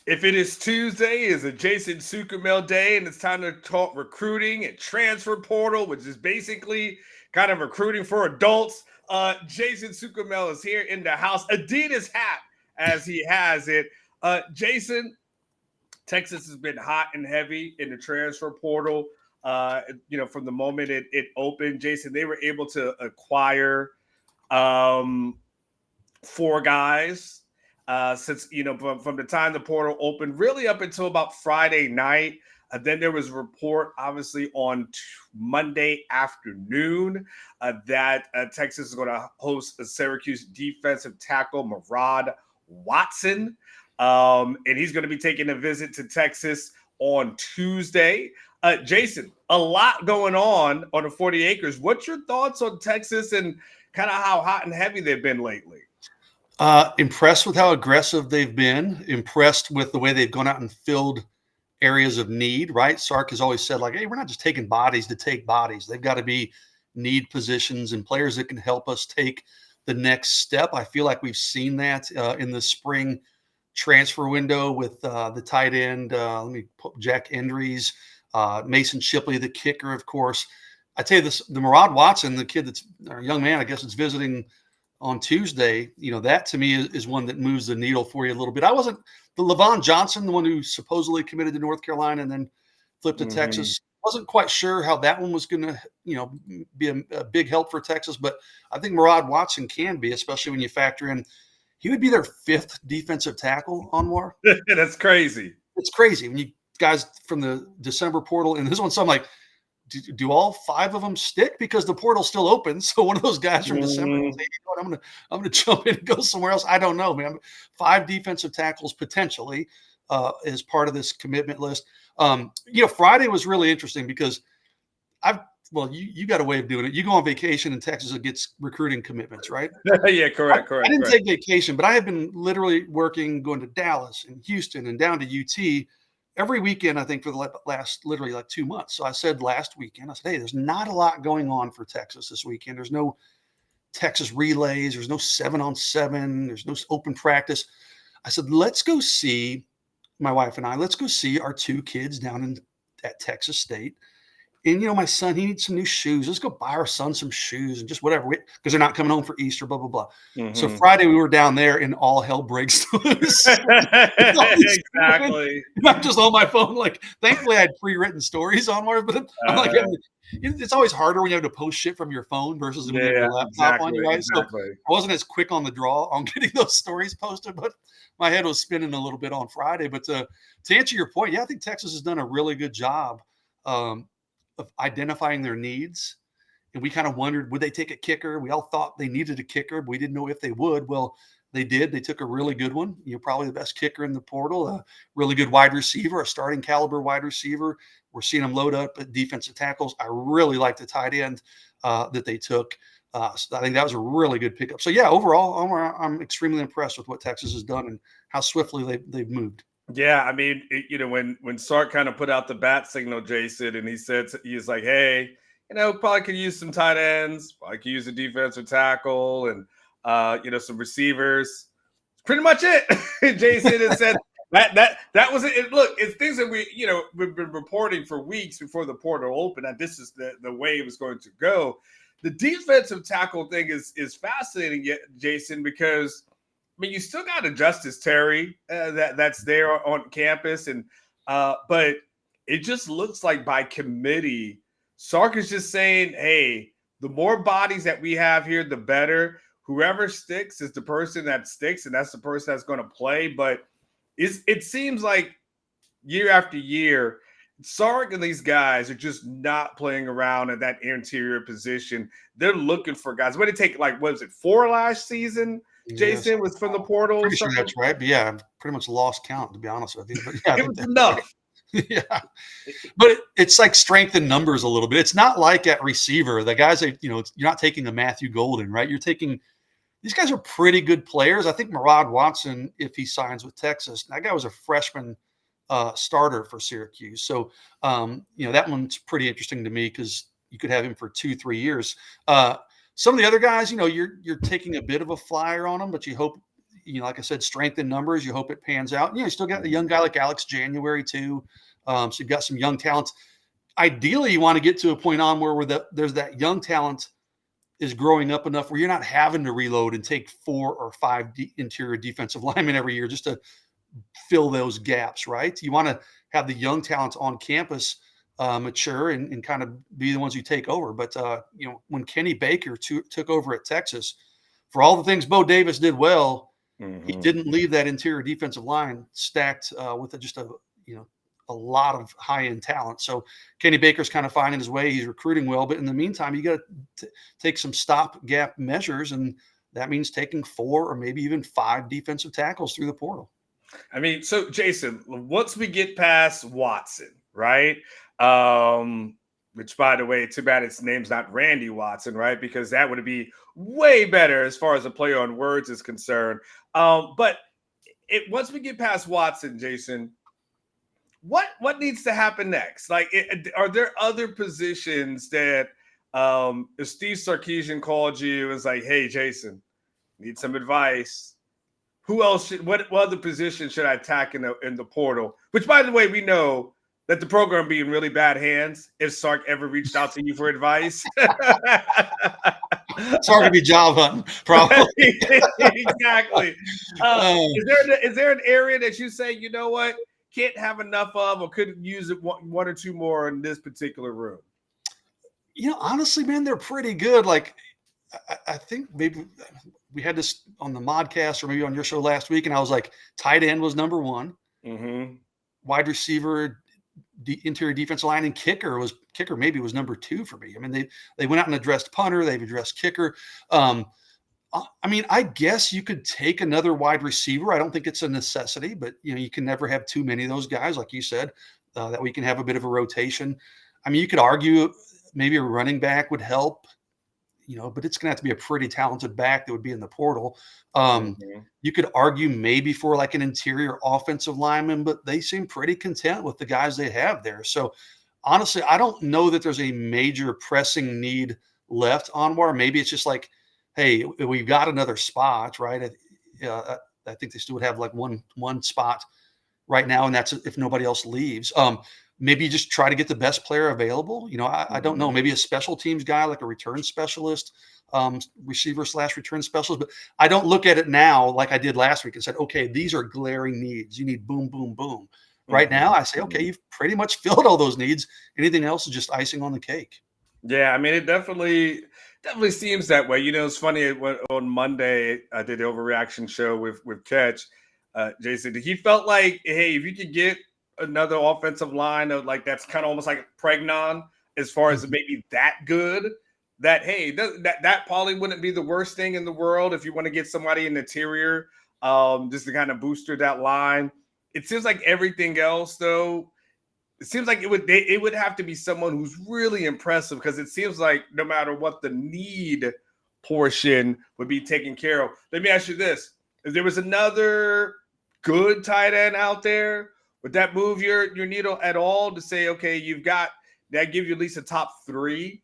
If it is Tuesday, it's a Jason Sukumel day, and it's time to talk recruiting and transfer portal, which is basically kind of recruiting for adults. Jason Sukumel is here in the house, Adidas hat as he has it. Jason, Texas has been hot and heavy in the transfer portal. From the moment it opened, Jason, they were able to acquire um, four guys since from the time the portal opened, really up until about Friday night. Then there was a report, obviously, on Monday afternoon that Texas is going to host a Syracuse defensive tackle, Murad Watson. And he's going to be taking a visit to Texas on Tuesday. Jason, a lot going on the 40 acres. What's your thoughts on Texas and kind of how hot and heavy they've been lately? Impressed with how aggressive they've been. Impressed with the way they've gone out and filled areas of need, right? Sark has always said, like, hey, we're not just taking bodies to take bodies. They've got to be need positions and players that can help us take the next step. I feel like we've seen that in the spring transfer window with the tight end, Jack Endries, Mason Shipley, the kicker, of course. I tell you this, the Murad Watson, the kid that's our young man, I guess, that's visiting on Tuesday, that to me is one that moves the needle for you a little bit. I wasn't the Levon Johnson, the one who supposedly committed to North Carolina and then flipped to Texas. Wasn't quite sure how that one was going to, be a big help for Texas. But I think Murad Watson can be, especially when you factor in he would be their fifth defensive tackle, Anwar. That's crazy. It's crazy when you guys from the December portal and this one. So I'm like, do all five of them stick? Because the portal's still open. So one of those guys from December, say, I'm gonna jump in and go somewhere else. I don't know, man. 5 defensive tackles potentially as part of this commitment list. Friday was really interesting because you got a way of doing it. You go on vacation in Texas, it gets recruiting commitments, right? Yeah, correct. I didn't take vacation, but I have been literally going to Dallas and Houston and down to UT every weekend, I think, for the last literally like 2 months. So I said last weekend, I said, hey, there's not a lot going on for Texas this weekend. There's no Texas relays. There's no 7-on-7. There's no open practice. I said, let's go see our 2 kids down at Texas State. And, my son, he needs some new shoes. Let's go buy our son some shoes and just whatever, because they're not coming home for Easter, blah, blah, blah. So Friday we were down there and all hell breaks loose. Exactly. I'm just on my phone. Like, thankfully I had pre-written stories on Mars, but I'm like, it's always harder when you have to post shit from your phone versus when you have your laptop on you, right? Exactly. So I wasn't as quick on the draw on getting those stories posted, but my head was spinning a little bit on Friday. But to answer your point, I think Texas has done a really good job of identifying their needs. And we kind of wondered, would they take a kicker? We all thought they needed a kicker, but we didn't know if they would. Well, they did. They took a really good one. Probably the best kicker in the portal, a really good wide receiver, a starting caliber wide receiver. We're seeing them load up at defensive tackles. I really like the tight end that they took. So I think that was a really good pickup. So overall, I'm extremely impressed with what Texas has done and how swiftly they've moved. Yeah, I mean, when Sark kind of put out the bat signal, Jason, and he's like, hey, probably could use some tight ends, probably could use a defensive tackle, and some receivers. Pretty much it. Jason has said that was it. Look, it's things that we've been reporting for weeks before the portal opened that this is the way it was going to go. The defensive tackle thing is fascinating, Jason, because you still got a Justice Terry that's there on campus, and but it just looks like by committee, Sark is just saying, hey, the more bodies that we have here, the better. Whoever sticks is the person that sticks, and that's the person that's going to play. But it seems like year after year, Sark and these guys are just not playing around at that interior position. They're looking for guys. What did it take? Like, what was it, 4 last season? Jason was from the portal. Pretty sure that's right. But I've pretty much lost count, to be honest with you. But it was enough. Yeah. But it's like strength in numbers a little bit. It's not like at receiver, the guys that, you're not taking a Matthew Golden, right? You're taking these guys are pretty good players. I think Murad Watson, if he signs with Texas, that guy was a freshman starter for Syracuse. So, that one's pretty interesting to me because you could have him for 2-3 years. Some of the other guys, you're taking a bit of a flyer on them, but you hope like I said, strength in numbers. You hope it pans out. You still got a young guy like Alex January too. So you've got some young talents. Ideally, you want to get to a point on where there's that young talent is growing up enough where you're not having to reload and take 4 or 5 interior defensive linemen every year just to fill those gaps, right? You want to have the young talents on campus mature and kind of be the ones who take over. But, when Kenny Baker took over at Texas, for all the things Bo Davis did well, he didn't leave that interior defensive line stacked with just a lot of high-end talent. So Kenny Baker's kind of finding his way. He's recruiting well, but in the meantime, you got to take some stopgap measures, and that means taking 4 or maybe even 5 defensive tackles through the portal. I mean, so Jason, once we get past Watson, right? Which, by the way, too bad its name's not Randy Watson, right? Because that would be way better as far as a play on words is concerned. But once we get past Watson, Jason, what needs to happen next? Like, are there other positions that if Steve Sarkisian called you and was like, "Hey, Jason, need some advice. Who else what other position should I attack in the portal?" Which, by the way, we know that the program be in really bad hands if Sark ever reached out to you for advice. It's hard to be job hunting, probably. Exactly. Is there an area that you say, you know what, can't have enough of, or could use it one or two more in this particular room? Honestly, man, they're pretty good. Like, I think maybe we had this on the modcast or maybe on your show last week, and I was like, tight end was number 1, wide receiver, interior defensive line, and kicker maybe was number 2 for me. I mean, they went out and addressed punter, they've addressed kicker. I mean, I guess you could take another wide receiver. I don't think it's a necessity, but you can never have too many of those guys, like you said, that we can have a bit of a rotation. I mean, you could argue maybe a running back would help, but it's going to have to be a pretty talented back that would be in the portal. You could argue maybe for like an interior offensive lineman, but they seem pretty content with the guys they have there. So honestly, I don't know that there's a major pressing need left on where maybe it's just like, hey, we've got another spot, right? I think they still would have like one spot right now, and that's if nobody else leaves. Maybe you just try to get the best player available. I don't know. Maybe a special teams guy, like a return specialist, receiver/return specialist. But I don't look at it now like I did last week and said, okay, these are glaring needs. You need boom, boom, boom. Right now, I say, okay, you've pretty much filled all those needs. Anything else is just icing on the cake. Yeah, I mean, it definitely seems that way. It's funny, on Monday I did the overreaction show with Catch. Jason, he felt like, hey, if you could get another offensive line of like that's kind of almost like Pregnon as far as maybe that good, that hey, that probably wouldn't be the worst thing in the world if you want to get somebody in the interior, just to kind of booster that line. It seems like everything else, though, it seems like it would have to be someone who's really impressive, because it seems like no matter what the need portion would be taken care of. Let me ask you this. If there was another good tight end out there, would that move your needle at all to say, okay, you've got that, give you at least a top 3?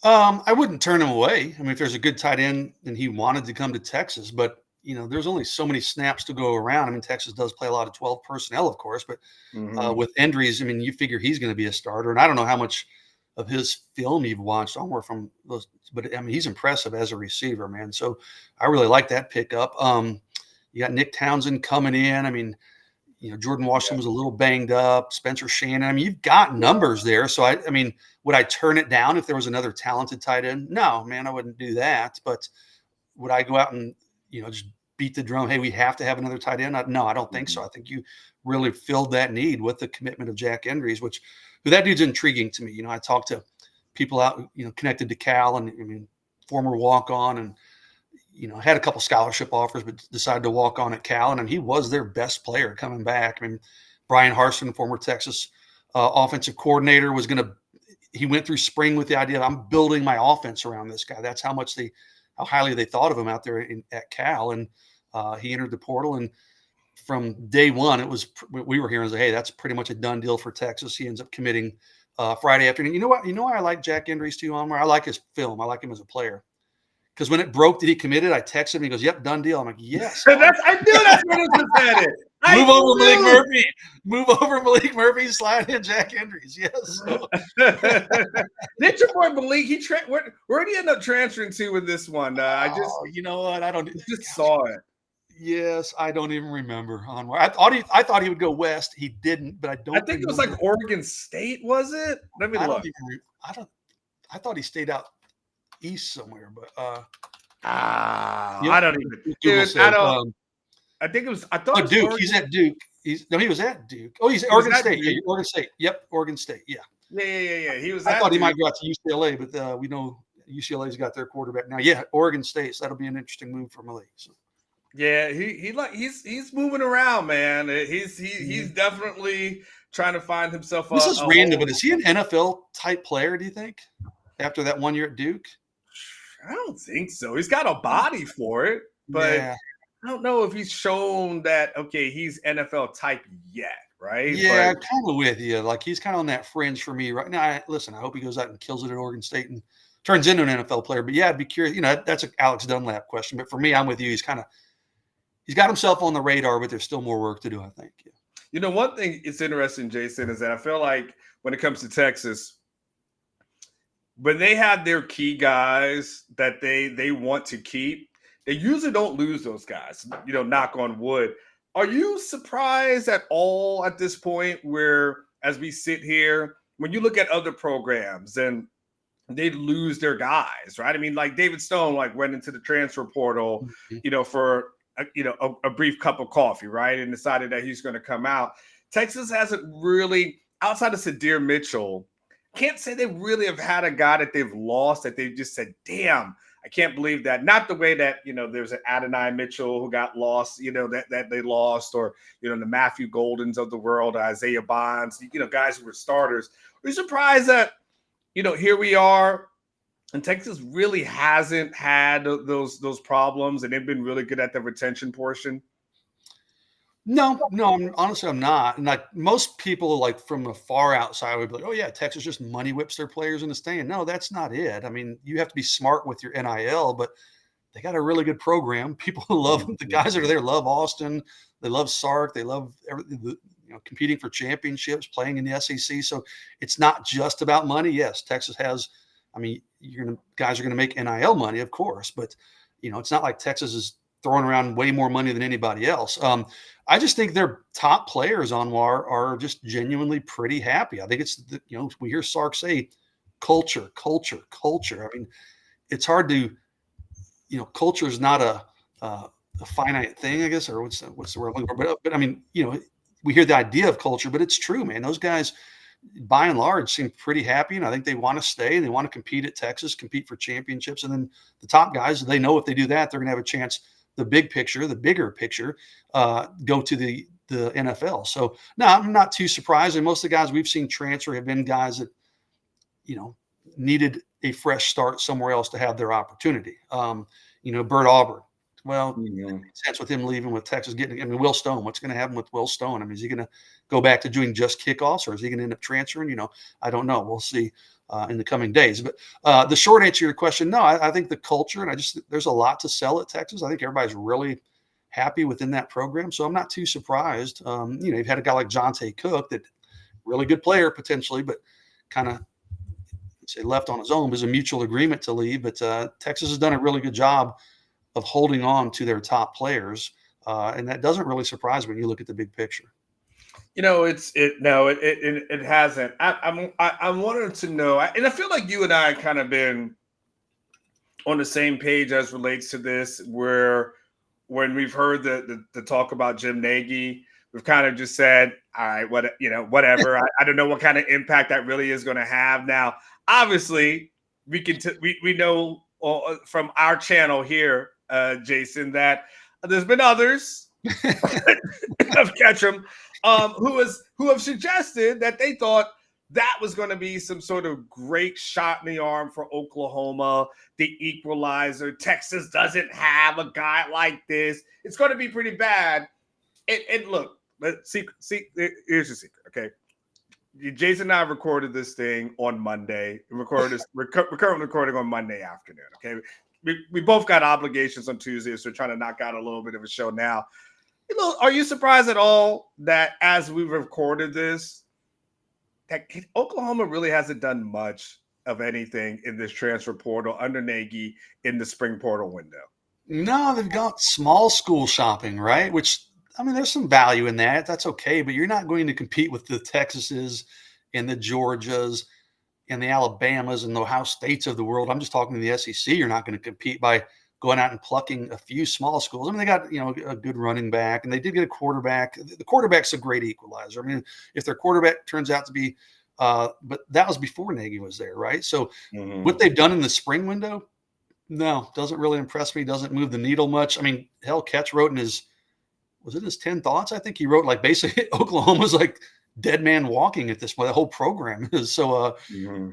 I wouldn't turn him away. I mean, if there's a good tight end and he wanted to come to Texas, but there's only so many snaps to go around. I mean, Texas does play a lot of 12 personnel, of course, but with Endries, I mean, you figure he's going to be a starter. And I don't know how much of his film you've watched onward from those, but I mean, he's impressive as a receiver, man. So I really like that pickup. You got Nick Townsend coming in. I mean, Jordan Washington was a little banged up. Spencer Shannon. I mean, you've got numbers there. So I mean, would I turn it down if there was another talented tight end? No, man, I wouldn't do that. But would I go out and just beat the drum? Hey, we have to have another tight end. No, I don't think so. I think you really filled that need with the commitment of Jack Endries, who that dude's intriguing to me. I talked to people out, connected to Cal, and I mean, former walk-on, and had a couple scholarship offers, but decided to walk on at Cal, and he was their best player coming back. I mean, Brian Harsin, former Texas offensive coordinator, he went through spring with the idea of, I'm building my offense around this guy. That's how highly they thought of him out there at Cal, and he entered the portal, and from day one, we were hearing, hey, that's pretty much a done deal for Texas. He ends up committing Friday afternoon. You know what? I like Jack Endries too, Onward. I like his film. I like him as a player, because when it broke that he committed, I texted him. He goes, "Yep, done deal." I'm like, "Yes." I knew that's what it was headed. Move over, Malik Murphy. Move over, Malik Murphy. Slide in Jack Hendricks. Yes. So. Did your boy Malik? Where did he end up transferring to with this one? You know what? I don't. Just saw it. Yes, I don't even remember on where. I thought he would go west. He didn't, but I don't. I think it was like Oregon State, was it? Let me look. I thought he stayed out east somewhere, but I don't even. Dude, I don't. I think it was. I thought Duke. Oregon. He's at Duke. He was at Duke. Oh, he's Oregon State. Yeah, Oregon State. Yep, Oregon State. Yeah. Yeah. He was. I thought he might go out to UCLA, but we know UCLA's got their quarterback now. Yeah, Oregon State. So that'll be an interesting move for Malik. So. Yeah, he's moving around, man. He's definitely trying to find himself. This is random, but is he an NFL type player? Do you think after that 1 year at Duke? I don't think so. He's got a body for it, but I don't know if he's shown that. Okay, he's NFL type yet, right? Yeah, I'm kind of with you. Like he's kind of on that fringe for me right now. I hope he goes out and kills it at Oregon State and turns into an NFL player. But yeah, I'd be curious. That's an Alex Dunlap question. But for me, I'm with you. He's got himself on the radar, but there's still more work to do, I think. Yeah. One thing it's interesting, Jason, is that I feel like when it comes to Texas, when they have their key guys that they want to keep, they usually don't lose those guys, knock on wood. Are you surprised at all at this point where, as we sit here, when you look at other programs and they lose their guys, right? I mean, like David Stone, went into the transfer portal, for a brief cup of coffee, right? And decided that he's going to come out. Texas hasn't really, outside of Sadir Mitchell, can't say they really have had a guy that they've lost that they've just said, damn, I can't believe that. Not the way that, there's an Adonai Mitchell who got lost, that they lost, or, the Matthew Goldens of the world, Isaiah Bonds, guys who were starters. We're surprised that, here we are. And Texas really hasn't had those problems, and they've been really good at the retention portion. No, I'm not. And like most people, from the far outside, would be like, "Oh yeah, Texas just money whips their players into staying." No, that's not it. I mean, you have to be smart with your NIL, but they got a really good program. People love the guys that are there. Love Austin. They love Sark. They love everything. Competing for championships, playing in the SEC. So it's not just about money. Yes, Texas has. I mean, guys are going to make NIL money, of course, but it's not like Texas is throwing around way more money than anybody else. I just think their top players, Anwar, are just genuinely pretty happy. I think it's we hear Sark say, culture. I mean, it's hard to, culture is not a finite thing, I guess, or what's the word I'm looking for? But I mean, we hear the idea of culture, but it's true, man. Those guys, by and large, seem pretty happy, and I think they want to stay and they want to compete at Texas, compete for championships. And then the top guys, they know if they do that, they're going to have a chance. The bigger picture, go to the NFL. So no, I'm not too surprised. And most of the guys we've seen transfer have been guys that, needed a fresh start somewhere else to have their opportunity. Bert Auburn. Well, it makes sense with him leaving with Texas. Will Stone. What's going to happen with Will Stone? I mean, is he going to go back to doing just kickoffs, or is he going to end up transferring? I don't know. We'll see in the coming days. But the short answer to your question, no, I think the culture, and there's a lot to sell at Texas. I think everybody's really happy within that program. So I'm not too surprised. You've had a guy like Jonte Cook, that really good player potentially, but kind of left on his own. It was a mutual agreement to leave. But Texas has done a really good job of holding on to their top players. And that doesn't really surprise me when you look at the big picture. It hasn't. I wanted to know, and I feel like you and I kind of been on the same page as relates to this, where when we've heard the talk about Jim Nagy, we've kind of just said, all right, whatever. I don't know what kind of impact that really is going to have. Now, obviously, we know from our channel here, Jason, that there's been others of Ketchum who have suggested that they thought that was going to be some sort of great shot in the arm for Oklahoma, the equalizer. Texas doesn't have a guy like this. It's going to be pretty bad. And look, let's see. Here's the secret, okay? Jason and I recorded this thing on Monday. We're currently recording on Monday afternoon, okay? we both got obligations on Tuesday, so we're trying to knock out a little bit of a show now. Are you surprised at all that as we recorded this, that Oklahoma really hasn't done much of anything in this transfer portal under Nagy in the spring portal window? No, they've got small school shopping, right? Which, I mean, there's some value in that. That's okay, but you're not going to compete with the Texases and the Georgias and the Alabamas and the Ohio States of the world. I'm just talking to the SEC. You're not going to compete by going out and plucking a few small schools. I mean, they got, a good running back, and they did get a quarterback. The quarterback's a great equalizer. I mean, if their quarterback turns out to be, but that was before Nagy was there, right? So what they've done in the spring window, no, doesn't really impress me. Doesn't move the needle much. I mean, hell, Ketch wrote in his 10 thoughts? I think he wrote like basically Oklahoma's like dead man walking at this point. The whole program is so.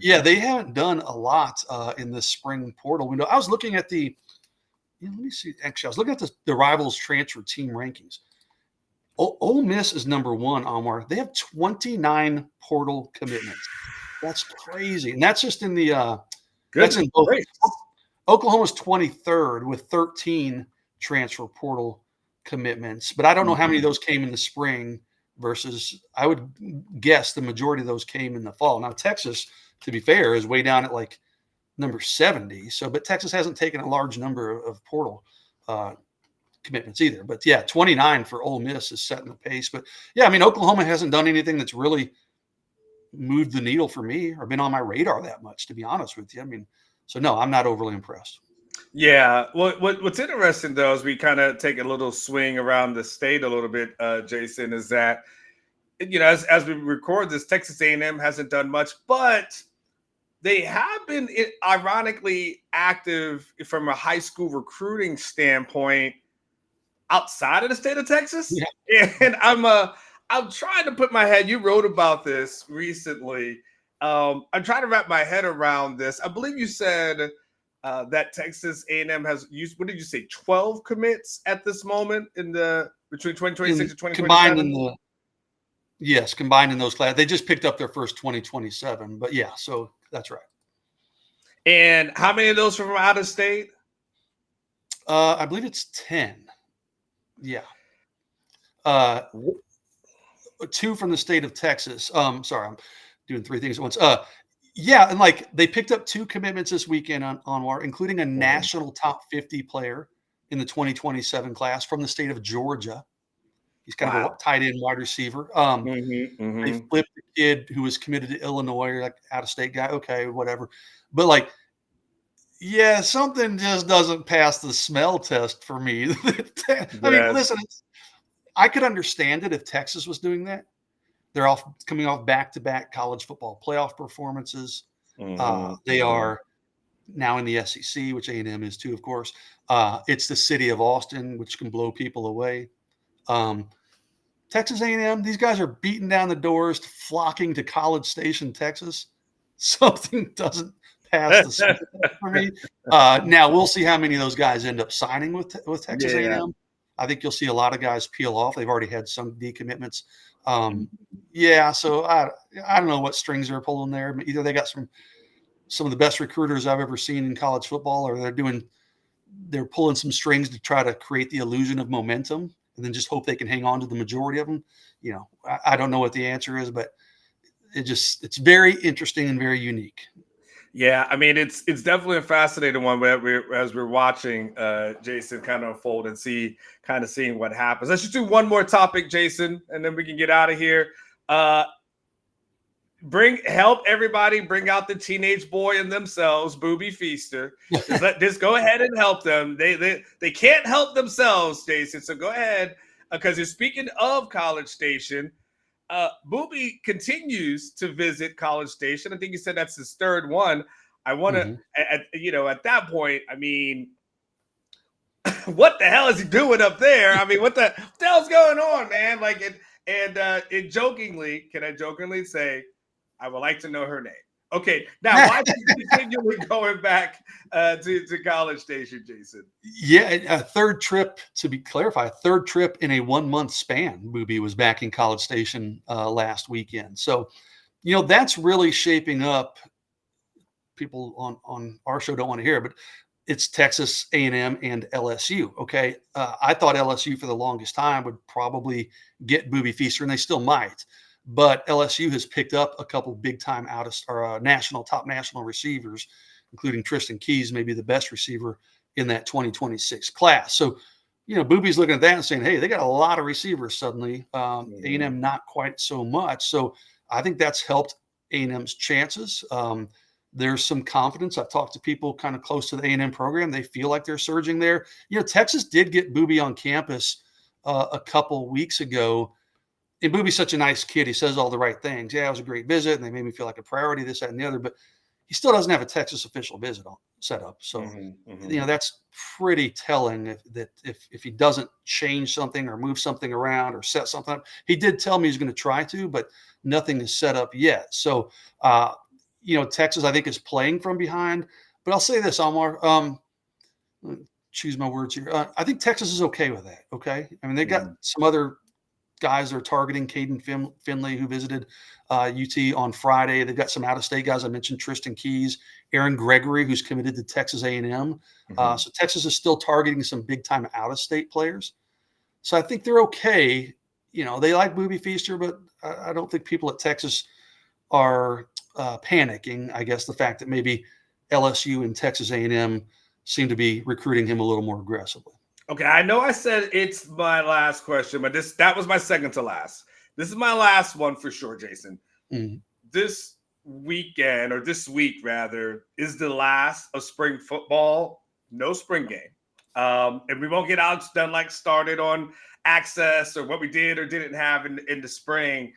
Yeah, they haven't done a lot in the spring portal window. I was looking at the. Let me see. Actually, I was looking at the Rivals transfer team rankings. Ole Miss is number one, Omar. They have 29 portal commitments. That's crazy, and that's just in the. That's in both. Oklahoma's 23rd with 13 transfer portal commitments, but I don't know how many of those came in the spring versus I would guess the majority of those came in the fall. Now, Texas, to be fair, is way down at like number 70. So, but Texas hasn't taken a large number of portal commitments either. But yeah, 29 for Ole Miss is setting the pace. But yeah, I mean, Oklahoma hasn't done anything that's really moved the needle for me or been on my radar that much, to be honest with you. I mean, so no, I'm not overly impressed. Yeah. Well, what's interesting though, is we kind of take a little swing around the state a little bit, Jason, is that as we record this, Texas A&M hasn't done much, but they have been ironically active from a high school recruiting standpoint outside of the state of Texas. Yeah. And I'm trying to put my head. You wrote about this recently. I'm trying to wrap my head around this. I believe you said that Texas A&M has used, what did you say, 12 commits at this moment between 2026 and 2027? Combined in those classes. They just picked up their first 2027, but yeah, so that's right. And how many of those are from out of state? I believe it's 10. Yeah. 2 from the state of Texas. Sorry, I'm doing 3 things at once. Yeah, and like they picked up 2 commitments this weekend on including a national top 50 player in the 2027 class from the state of Georgia. He's kind of a tight end wide receiver. They flipped the kid who was committed to Illinois, like out of state guy. Okay, whatever. But like, yeah, something just doesn't pass the smell test for me. I mean, listen, I could understand it if Texas was doing that. They're all coming off back-to-back college football playoff performances. They are now in the SEC, which A&M is too, of course. It's the city of Austin, which can blow people away. Texas A&M, these guys are beating down the doors, flocking to College Station, Texas. Something doesn't pass the smell for me. Now, we'll see how many of those guys end up signing with Texas A&M. I think you'll see a lot of guys peel off. They've already had some decommitments. So I don't know what strings they're pulling there. Either they got some of the best recruiters I've ever seen in college football, or they're pulling some strings to try to create the illusion of momentum and then just hope they can hang on to the majority of them. I don't know what the answer is, but it's very interesting and very unique. Yeah, I mean, it's definitely a fascinating one as we're watching Jason kind of unfold and seeing what happens. Let's just do one more topic, Jason, and then we can get out of here. Help everybody bring out the teenage boy in themselves, Boobie Feaster. Just go ahead and help them. They can't help themselves, Jason. So go ahead, because you're speaking of College Station. Boobie continues to visit College Station. I think you said that's his 3rd one. I want to, at that point, I mean, what the hell is he doing up there? I mean, what the hell's going on, man? Like, can I jokingly say, I would like to know her name. Okay, now why is he continually going back to College Station, Jason? Yeah, a 3rd trip, to be clarified, 3rd trip in a 1-month span. Boobie was back in College Station last weekend. So, that's really shaping up. People on our show don't want to hear it, but it's Texas A&M and LSU. Okay, I thought LSU for the longest time would probably get Boobie Feaster, and they still might. But LSU has picked up a couple big time top national receivers, including Tristan Keys, maybe the best receiver in that 2026 class. So, Boobie's looking at that and saying, hey, they got a lot of receivers suddenly. A&M not quite so much. So I think that's helped A&M's chances. There's some confidence. I've talked to people kind of close to the A&M program. They feel like they're surging there. Texas did get Boobie on campus a couple weeks ago. And Boobie's such a nice kid. He says all the right things. Yeah, it was a great visit, and they made me feel like a priority, this, that, and the other. But he still doesn't have a Texas official visit set up. So, that's pretty telling that if he doesn't change something or move something around or set something up. He did tell me he's going to try to, but nothing is set up yet. So, Texas, I think, is playing from behind. But I'll say this, Omar, choose my words here. I think Texas is okay with that, okay? I mean, they got some other guys they're targeting. Caden Finley, who visited UT on Friday. They've got some out-of-state guys. I mentioned Tristan Keys, Aaron Gregory, who's committed to Texas A&M. So Texas is still targeting some big-time out-of-state players. So I think they're okay. They like Boobie Feaster, but I don't think people at Texas are panicking. I guess the fact that maybe LSU and Texas A&M seem to be recruiting him a little more aggressively. Okay, I know I said it's my last question, but that was my second to last. This is my last one for sure, Jason. This weekend, or this week rather, is the last of spring football. No spring game. And we won't get Alex Dunlap started on access or what we did or didn't have in the spring.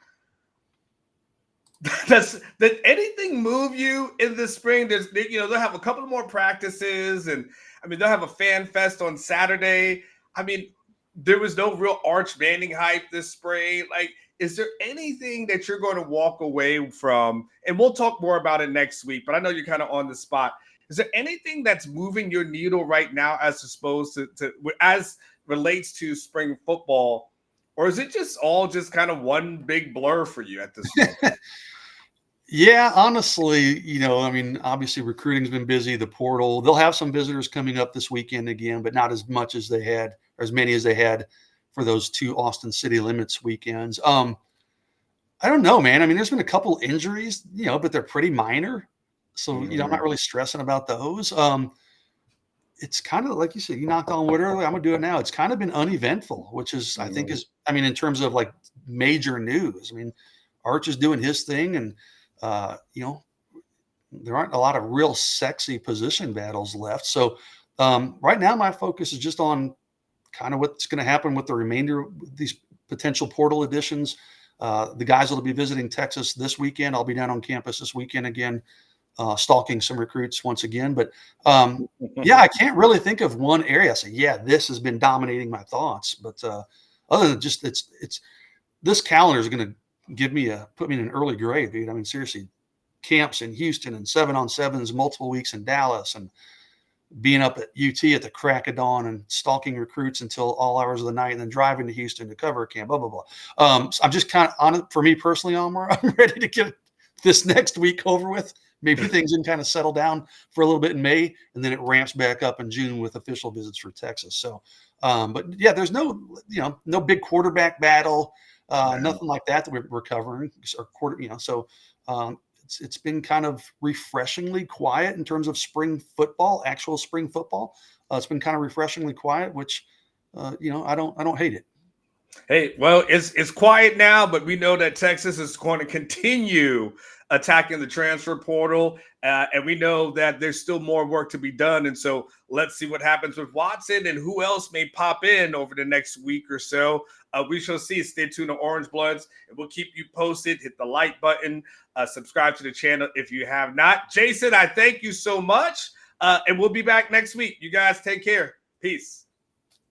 Did anything move you in the spring? They'll have a couple more practices, and they'll have a fan fest on Saturday. There was no real Arch Manning hype this spring. Like, is there anything that you're going to walk away from? And we'll talk more about it next week, but I know you're kind of on the spot. Is there anything that's moving your needle right now as relates to spring football? Or is it just all just kind of one big blur for you at this point? Yeah, honestly, obviously recruiting's been busy, the portal. They'll have some visitors coming up this weekend again, but not as much as they had, or as many as they had for those 2 Austin City Limits weekends. I don't know, man. There's been a couple injuries, but they're pretty minor. So, I'm not really stressing about those. It's kind of like you said, you knocked on wood earlier. I'm going to do it now. It's kind of been uneventful, which is, I think in terms of like major news. Arch is doing his thing, and there aren't a lot of real sexy position battles left. So right now my focus is just on kind of what's going to happen with the remainder of these potential portal additions. The guys will be visiting Texas this weekend. I'll be down on campus this weekend again, stalking some recruits once again. But I can't really think of one area. I say, this has been dominating my thoughts. But other than just it's this calendar is going to put me in an early grave, dude. Seriously, camps in Houston and 7-on-7s, multiple weeks in Dallas, and being up at UT at the crack of dawn and stalking recruits until all hours of the night, and then driving to Houston to cover a camp, blah, blah, blah. So I'm just kind of on it. For me personally, Omar, I'm ready to get this next week over with. Maybe things can kind of settle down for a little bit in May, and then it ramps back up in June with official visits for Texas. So, there's no big quarterback battle. Nothing like that we're covering. It's been kind of refreshingly quiet in terms of actual spring football. It's been kind of refreshingly quiet, which I don't hate it. Hey, well, it's quiet now, but we know that Texas is going to continue attacking the transfer portal, and we know that there's still more work to be done. And so let's see what happens with Watson and who else may pop in over the next week or so. We shall see. Stay tuned to Orange Bloods, and we'll keep you posted. Hit the like button, subscribe to the channel if you have not. Jason, I thank you so much, and we'll be back next week. You guys take care. Peace.